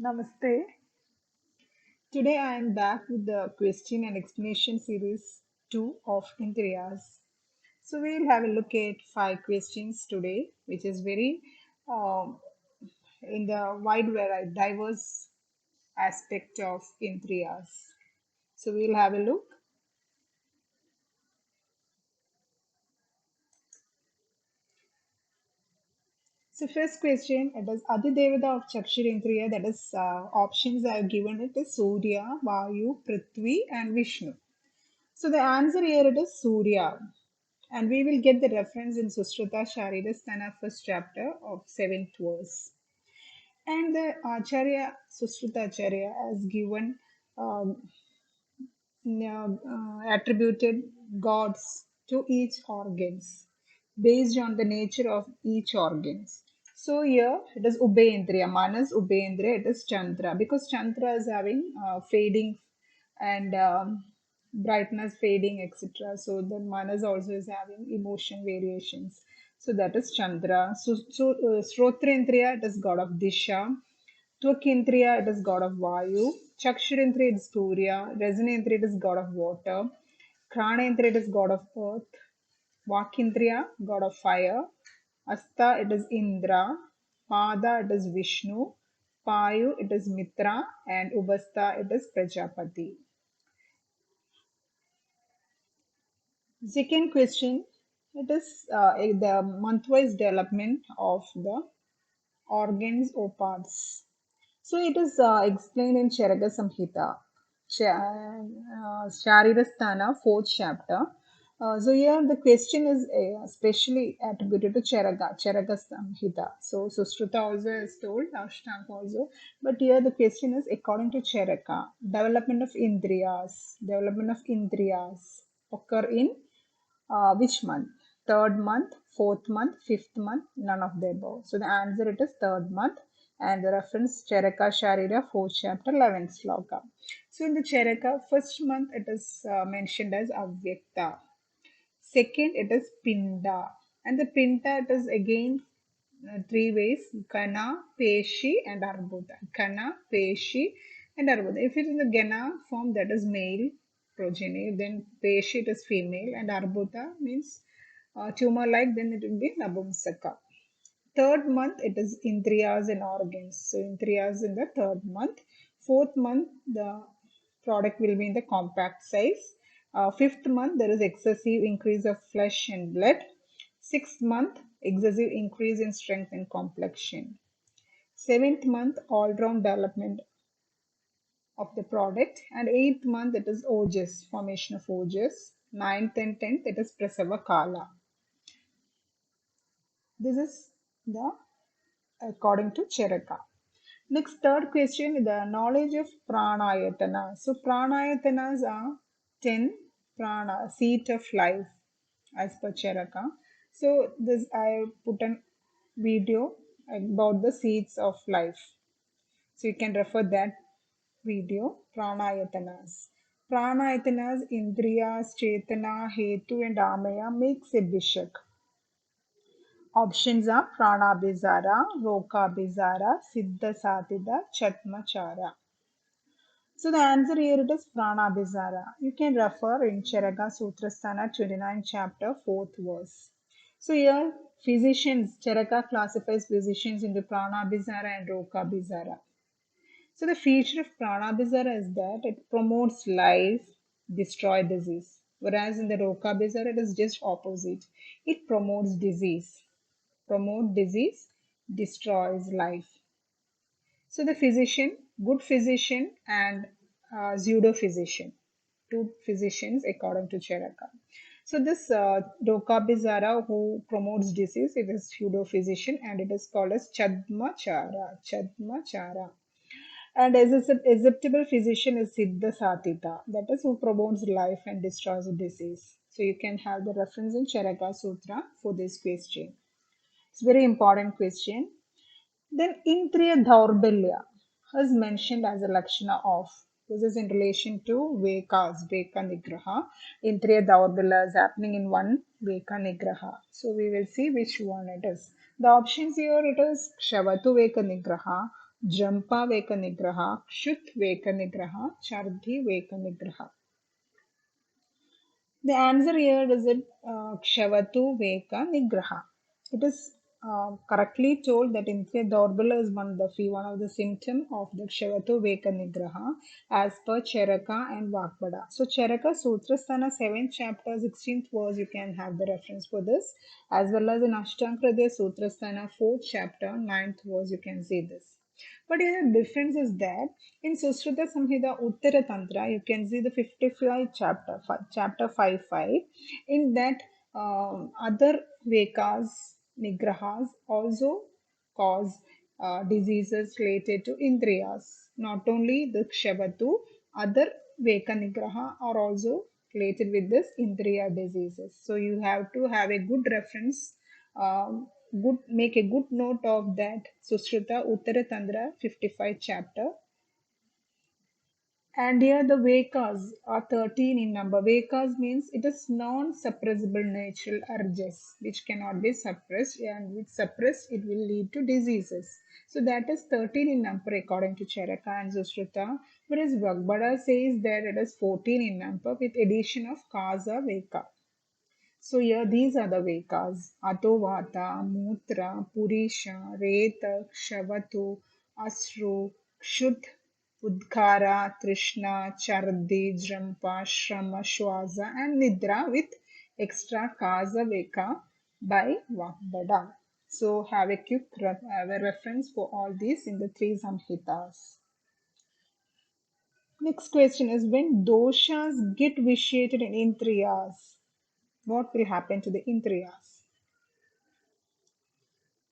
Namaste. Today I am back with the question and explanation series 2 of Indriyas. So we will have a look at 5 questions today, which is very um, in the wide variety, diverse aspect of Indriyas. So we will have a look. So first question, it is Adidevata of Chakshurindriya, that is options I have given it is Surya, Vayu, Prithvi and Vishnu. So the answer here it is Surya. And we will get the reference in Sushruta Sharidasthana first chapter of 7th verse. And the Acharya, Sushruta Acharya has given um, attributed gods to each organs based on the nature of each organs. So here it is Ubhendriya, Manas Ubhendriya, it is Chandra because Chandra is having fading and brightness fading, etc. So the Manas also is having emotion variations. So that is Chandra. So Shrotrendriya, it is god of Disha. Twakindriya, it is god of Vayu. Chakshurendriya, it is Surya. Rasanendriya, it is god of water. Kranendriya, it is god of earth. Vakindriya, god of fire. Asta, it is Indra. Pada, it is Vishnu. Payu, it is Mitra. And Ubasta, it is Prajapati. Second question, it is the month-wise development of the organs or parts. So it is explained in Charaka Samhita, Sharirasthana, fourth chapter. So here the question is especially attributed to Charaka Samhita. So Sushruta also is told, Ashtanga also. But here the question is according to Charaka, development of Indriyas occur in which month? Third month, fourth month, fifth month, none of the above. So the answer it is third month and the reference Charaka Sharira, fourth chapter, 11th sloka. So in the Charaka, first month it is mentioned as Avyakta. Second it is Pinda. And the Pinda it is again three ways Gana, Peshi and Arbuda. Gana, Peshi and Arbuda. If it is in the Gana form that is male progeny, then Peshi it is female and Arbuda means tumor like, then it will be Nabumsaka. Third month it is Indriyas and organs. So Indriyas in the third month. Fourth month the product will be in the compact size. Fifth month there is excessive increase of flesh and blood. Sixth month excessive increase in strength and complexion. Seventh month all round development of the product, and eighth month it is ojas, formation of ojas. Ninth and tenth it is prasava kala. This is the according to Cheraka. Next, third question, the knowledge of pranayatana. So, pranayatanas are 10 prana, seat of life, as per Charaka. So, this I put a video about the seats of life. So, you can refer that video, pranayatanas. Pranayatanas, Indriyas, Chetana, Hetu, and Amaya makes a bishak. Options are Pranabhizara, Rokabhizara, Siddha Satida, Chatmachara. So the answer here it is Pranabhizara. You can refer in Charaka Sutrasthana 29 chapter 4th verse. So here physicians, Charaka classifies physicians into Pranabhizara and Rokabhizara. So the feature of Pranabhizara is that it promotes life, destroy disease. Whereas in the Rokabhizara it is just opposite. It promotes disease. Promote disease, destroys life. So the physician, good physician and pseudo physician, two physicians according to Charaka. So this Dokabizara who promotes disease, it is pseudo physician and it is called as Chadmachara. Chadmachara. And as an acceptable physician is Siddha Satita, that is who promotes life and destroys disease. So you can have the reference in Charaka Sutra for this question. It's a very important question. Then Indriya Daurbalya is mentioned as a Lakshana of. This is in relation to Vekas, Veka Nigraha. Indriya Daurbalya is happening in one Veka Nigraha. So we will see which one it is. The options here it is Kshavatu Veka Nigraha, Jampa Veka Nigraha, Kshut Veka Nigraha, Chardhi Veka Nigraha. The answer here is it Kshavatu Veka Nigraha. It is correctly told that Indriya Daurbala is one of the symptom of the Kshavatu Veka Nigraha as per Charaka and Vakbada. So Charaka Sutrasthana 7th chapter 16th verse you can have the reference for this, as well as in Ashtankradya Sutrasthana 4th chapter 9th verse you can see this. But here the difference is that in Susruta Samhita Uttara Tantra, you can see the 55 chapter, chapter 5.5. In that, other Vekas, Nigrahas also cause diseases related to Indriyas. Not only the Kshavatu, other Veka Nigraha are also related with this Indriya diseases. So you have to have a good reference, good make a good note of that Susruta Uttara Tantra 55 chapter. And here the Vekas are 13 in number. Vekas means it is non-suppressible natural urges which cannot be suppressed, and if suppressed it will lead to diseases. So that is 13 in number according to Charaka and Susruta, whereas Vagbada says that it is 14 in number with addition of Kasa Veka. So here these are the Vekas: Atovata, Mutra, Purisha, Reta, Kshavatu, Asru, Kshut, Udkara, Trishna, Chardi, Jrampa, Shrama, Shwaza and Nidra with extra Kasa Veka by Vakbada. So have a quick have a reference for all these in the three Samhitas. Next question is, when doshas get vitiated in Indriyas, what will happen to the Indriyas?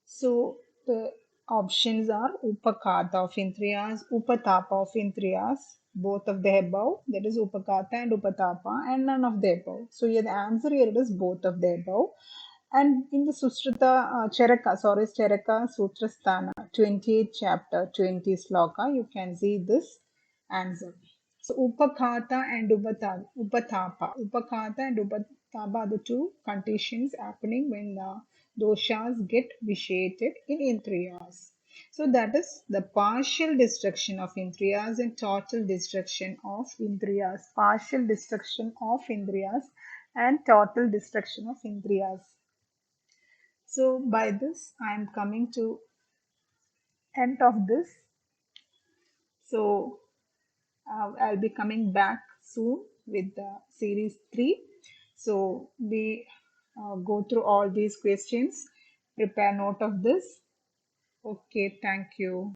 So the options are Upakata of Indriyas, Upatapa of Indriyas, both of the above, that is Upakata and Upatapa, and none of the above. So here the answer here is both of the above. And in the Charaka Sutrasthana, 28th chapter, 20 sloka, you can see this answer. So Upakhata and Upatapa. Upakhata and Upatapa are the two conditions happening when the doshas get vitiated in Indriyas. So that is the partial destruction of Indriyas and total destruction of Indriyas. Partial destruction of Indriyas and total destruction of Indriyas. So by this, I am coming to end of this. So I'll be coming back soon with the series 3. So we go through all these questions. Prepare note of this. Okay, thank you.